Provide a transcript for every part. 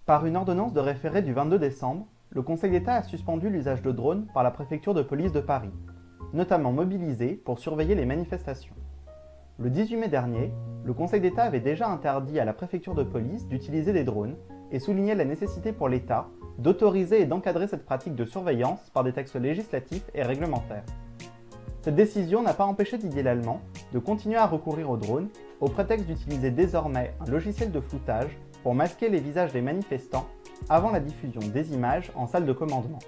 Par une ordonnance de référé du 22 décembre, le Conseil d'État a suspendu l'usage de drones par la préfecture de police de Paris, notamment mobilisés pour surveiller les manifestations. Le 18 mai dernier, le Conseil d'État avait déjà interdit à la préfecture de police d'utiliser des drones et soulignait la nécessité pour l'État d'autoriser et d'encadrer cette pratique de surveillance par des textes législatifs et réglementaires. Cette décision n'a pas empêché Didier Lallement de continuer à recourir aux drones au prétexte d'utiliser désormais un logiciel de floutage pour masquer les visages des manifestants avant la diffusion des images en salle de commandement.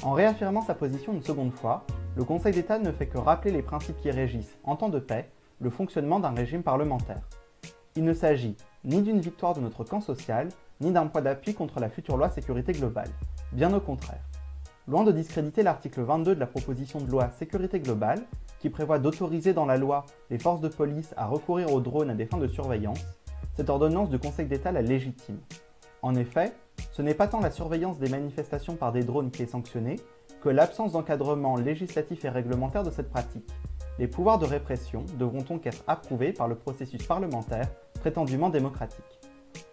En réaffirmant sa position une seconde fois, le Conseil d'État ne fait que rappeler les principes qui régissent, en temps de paix, le fonctionnement d'un régime parlementaire. Il ne s'agit ni d'une victoire de notre camp social, ni d'un point d'appui contre la future loi sécurité globale. Bien au contraire. Loin de discréditer l'article 22 de la proposition de loi sécurité globale, qui prévoit d'autoriser dans la loi les forces de police à recourir aux drones à des fins de surveillance, cette ordonnance du Conseil d'État la légitime. En effet, ce n'est pas tant la surveillance des manifestations par des drones qui est sanctionnée, que l'absence d'encadrement législatif et réglementaire de cette pratique. Les pouvoirs de répression devront donc être approuvés par le processus parlementaire prétendument démocratique.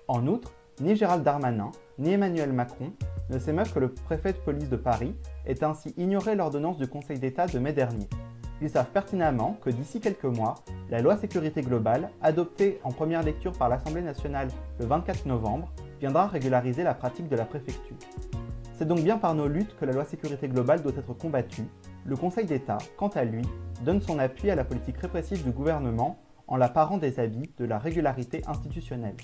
En outre, ni Gérald Darmanin, ni Emmanuel Macron ne s'émeuvent que le préfet de police de Paris ait ainsi ignoré l'ordonnance du Conseil d'État de mai dernier. Ils savent pertinemment que d'ici quelques mois, la loi sécurité globale, adoptée en première lecture par l'Assemblée nationale le 24 novembre, viendra régulariser la pratique de la préfecture. C'est donc bien par nos luttes que la loi sécurité globale doit être combattue. Le Conseil d'État, quant à lui, donne son appui à la politique répressive du gouvernement en la parant des habits de la régularité institutionnelle.